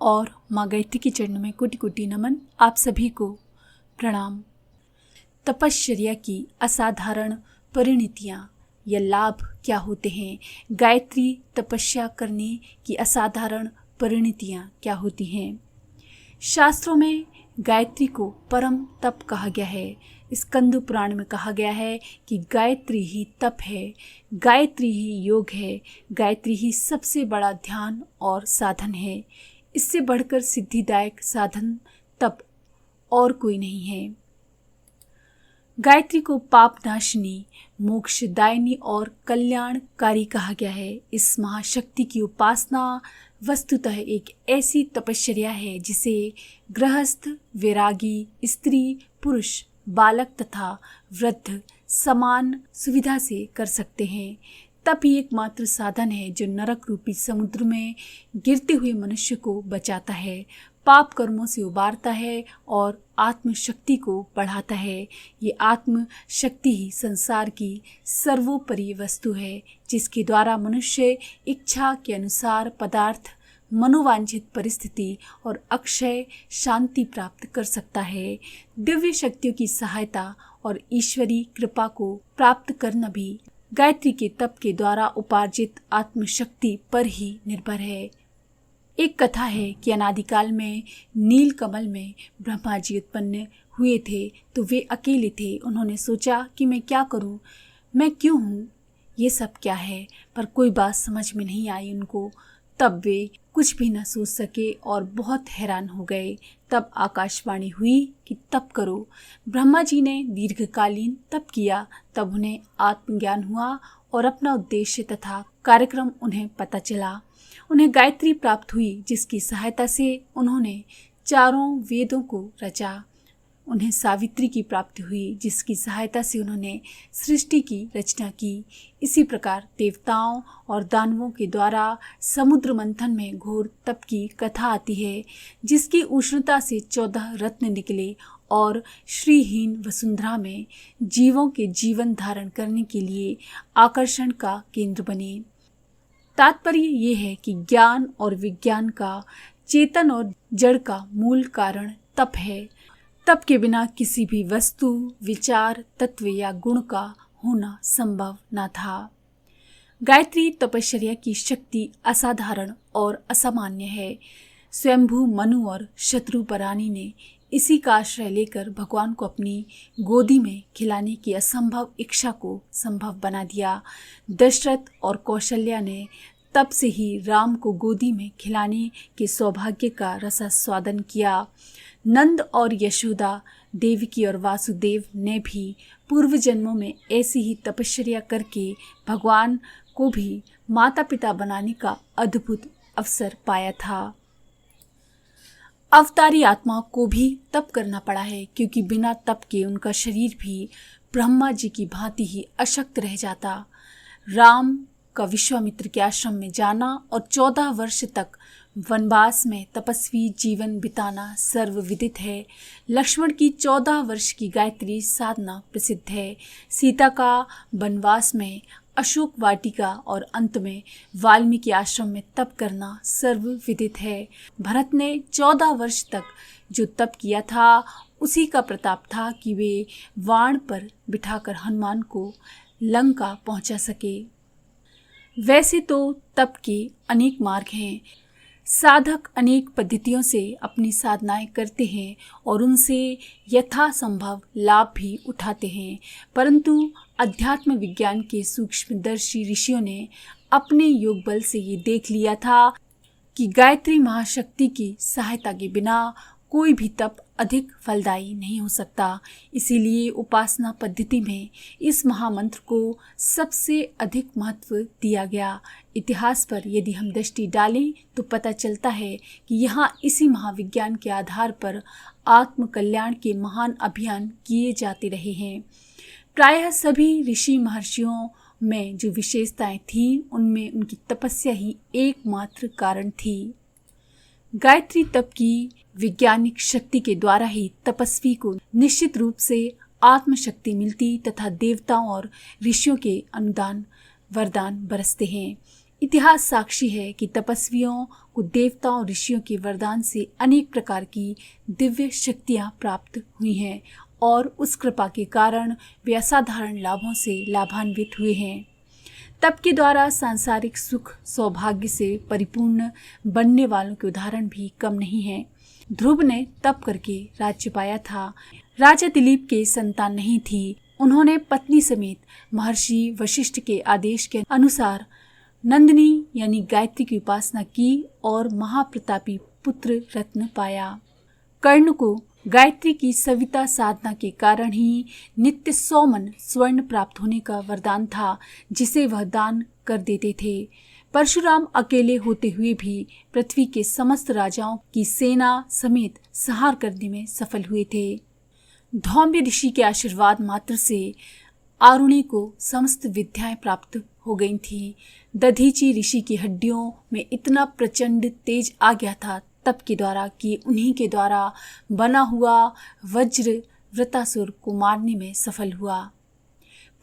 और माँ गायत्री के चरणों में कोटि कोटि नमन। आप सभी को प्रणाम। तपश्चर्या की असाधारण परिणतियाँ या लाभ क्या होते हैं? गायत्री तपस्या करने की असाधारण परिणतियाँ क्या होती हैं? शास्त्रों में गायत्री को परम तप कहा गया है। स्कंद पुराण में कहा गया है कि गायत्री ही तप है, गायत्री ही योग है, गायत्री ही सबसे बड़ा ध्यान और साधन है। इससे बढ़कर सिद्धिदायक साधन तप और कोई नहीं है। गायत्री को पापनाशिनी, मोक्षदायिनी और कल्याणकारी कहा गया है। इस महाशक्ति की उपासना वस्तुतः एक ऐसी तपश्चर्या है जिसे गृहस्थ, वैरागी, स्त्री, पुरुष, बालक तथा वृद्ध समान सुविधा से कर सकते हैं। तप ही एकमात्र साधन है जो नरक रूपी समुद्र में गिरते हुए मनुष्य को बचाता है, पाप कर्मों से उबारता है और आत्मशक्ति को बढ़ाता है। ये आत्मशक्ति ही संसार की सर्वोपरि वस्तु है जिसके द्वारा मनुष्य इच्छा के अनुसार पदार्थ, मनोवांछित परिस्थिति और अक्षय शांति प्राप्त कर सकता है। दिव्य शक्तियों की सहायता और ईश्वरी कृपा को प्राप्त करना भी गायत्री के तप के द्वारा उपार्जित आत्मशक्ति पर ही निर्भर है। एक कथा है कि अनादिकाल में नील कमल में ब्रह्मा जी उत्पन्न हुए थे तो वे अकेले थे। उन्होंने सोचा कि मैं क्या करूं, मैं क्यों हूं, ये सब क्या है, पर कोई बात समझ में नहीं आई उनको। तब वे कुछ भी न सोच सके और बहुत हैरान हो गए। तब आकाशवाणी हुई कि तप करो। ब्रह्मा जी ने दीर्घकालीन तप किया। तब उन्हें आत्मज्ञान हुआ और अपना उद्देश्य तथा कार्यक्रम उन्हें पता चला। उन्हें गायत्री प्राप्त हुई जिसकी सहायता से उन्होंने चारों वेदों को रचा। उन्हें सावित्री की प्राप्ति हुई जिसकी सहायता से उन्होंने सृष्टि की रचना की। इसी प्रकार देवताओं और दानवों के द्वारा समुद्र मंथन में घोर तप की कथा आती है जिसकी उष्णता से 14 रत्न निकले और श्रीहीन वसुंधरा में जीवों के जीवन धारण करने के लिए आकर्षण का केंद्र बने। तात्पर्य ये है कि ज्ञान और विज्ञान का, चेतन और जड़ का मूल कारण तप है। तप के बिना किसी भी वस्तु, विचार, तत्व या गुण का होना संभव न था। गायत्री तपश्चर्या की शक्ति असाधारण और असामान्य है। स्वयंभू मनु और शत्रुपरानी ने इसी का आश्रय लेकर भगवान को अपनी गोदी में खिलाने की असंभव इच्छा को संभव बना दिया। दशरथ और कौशल्या ने तब से ही राम को गोदी में खिलाने के सौभाग्य का रसास्वादन किया। नंद और यशोदा, देवकी और वासुदेव ने भी पूर्व जन्मों में ऐसी ही तपश्चर्या करके भगवान को भी माता पिता बनाने का अद्भुत अवसर पाया था। अवतारी आत्मा को भी तप करना पड़ा है क्योंकि बिना तप के उनका शरीर भी ब्रह्मा जी की भांति ही अशक्त रह जाता। राम का विश्वामित्र के आश्रम में जाना और 14 वर्ष तक वनवास में तपस्वी जीवन बिताना सर्वविदित है। लक्ष्मण की 14 वर्ष की गायत्री साधना प्रसिद्ध है। सीता का वनवास में अशोक वाटिका और अंत में वाल्मीकि आश्रम में तप करना सर्वविदित है। भरत ने 14 वर्ष तक जो तप किया था उसी का प्रताप था कि वे वाण पर बिठाकर हनुमान को लंका पहुंचा सके। वैसे तो तप के अनेक मार्ग हैं। साधक अनेक पद्धतियों से अपनी साधनाएं करते हैं और उनसे यथासंभव लाभ भी उठाते हैं, परंतु अध्यात्म विज्ञान के सूक्ष्मदर्शी ऋषियों ने अपने योग बल से ये देख लिया था कि गायत्री महाशक्ति की सहायता के बिना कोई भी तप अधिक फलदायी नहीं हो सकता। इसीलिए उपासना पद्धति में इस महामंत्र को सबसे अधिक महत्व दिया गया। इतिहास पर यदि हम दृष्टि डालें तो पता चलता है कि यहाँ इसी महाविज्ञान के आधार पर आत्म कल्याण के महान अभियान किए जाते रहे हैं। प्रायः सभी ऋषि महर्षियों में जो विशेषताएं थीं उनमें उनकी तपस्या ही एकमात्र कारण थी। गायत्री तप की वैज्ञानिक शक्ति के द्वारा ही तपस्वी को निश्चित रूप से आत्मशक्ति मिलती तथा देवताओं और ऋषियों के अनुदान वरदान बरसते हैं। इतिहास साक्षी है कि तपस्वियों को देवताओं और ऋषियों के वरदान से अनेक प्रकार की दिव्य शक्तियां प्राप्त हुई हैं और उस कृपा के कारण वे असाधारण लाभों से लाभान्वित हुए हैं। तप के द्वारा सांसारिक सुख सौभाग्य से परिपूर्ण बनने वालों के उदाहरण भी कम नहीं हैं। ध्रुव ने तप करके राज्य पाया था। राजा दिलीप के संतान नहीं थी। उन्होंने पत्नी समेत महर्षि वशिष्ठ के आदेश के अनुसार नंदिनी यानी गायत्री की उपासना की और महाप्रतापी पुत्र रत्न पाया। कर्ण को गायत्री की सविता साधना के कारण ही नित्य 100 मन स्वर्ण प्राप्त होने का वरदान था, जिसे वह दान कर देते थे। परशुराम अकेले होते हुए भी पृथ्वी के समस्त राजाओं की सेना समेत संहार करने में सफल हुए थे। धौम्य ऋषि के आशीर्वाद मात्र से आरुणि को समस्त विद्याएं प्राप्त हो गई थी। दधीची ऋषि की हड्डियों में इतना प्रचंड तेज आ गया था तप के द्वारा कि उन्हीं के द्वारा बना हुआ वज्र वृतासुर को मारने में सफल हुआ।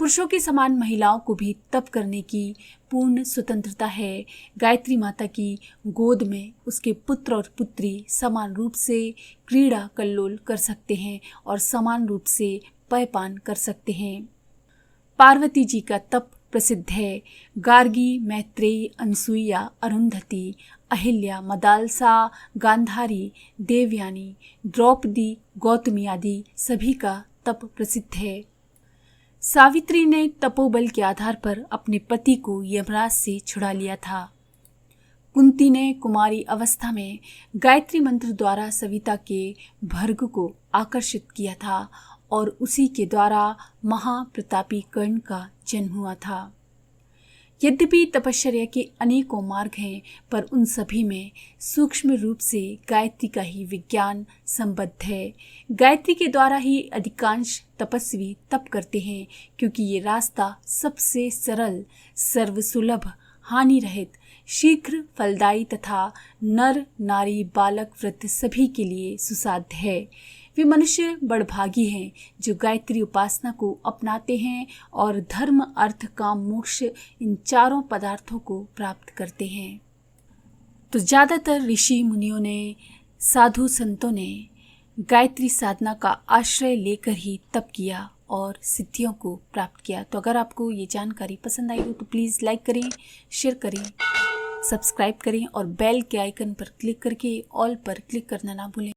पुरुषों के समान महिलाओं को भी तप करने की पूर्ण स्वतंत्रता है। गायत्री माता की गोद में उसके पुत्र और पुत्री समान रूप से क्रीड़ा कल्लोल कर सकते हैं और समान रूप से पेयपान कर सकते हैं। पार्वती जी का तप प्रसिद्ध है। गार्गी, मैत्रेयी, अनसुईया, अरुंधति, अहिल्या, मदालसा, गांधारी, देवयानी, द्रौपदी, गौतमी आदि सभी का तप प्रसिद्ध है। सावित्री ने तपोबल के आधार पर अपने पति को यमराज से छुड़ा लिया था। कुंती ने कुमारी अवस्था में गायत्री मंत्र द्वारा सविता के भर्ग को आकर्षित किया था और उसी के द्वारा महाप्रतापी कर्ण का जन्म हुआ था। यद्यपि तपश्चर्या के अनेकों मार्ग हैं, पर उन सभी में सूक्ष्म रूप से गायत्री का ही विज्ञान संबद्ध है। गायत्री के द्वारा ही अधिकांश तपस्वी तप करते हैं, क्योंकि ये रास्ता सबसे सरल, सर्वसुलभ, हानि रहित, शीघ्र फलदायी तथा नर नारी बालक वृद्ध सभी के लिए सुसाध्य है। वे मनुष्य बड़भागी हैं जो गायत्री उपासना को अपनाते हैं और धर्म, अर्थ, काम, मोक्ष इन चारों पदार्थों को प्राप्त करते हैं। तो ज़्यादातर ऋषि मुनियों ने, साधु संतों ने गायत्री साधना का आश्रय लेकर ही तप किया और सिद्धियों को प्राप्त किया। तो अगर आपको ये जानकारी पसंद आई हो तो प्लीज़ लाइक करें, शेयर करें, सब्सक्राइब करें और बेल के आइकन पर क्लिक करके ऑल पर क्लिक करना ना भूलें।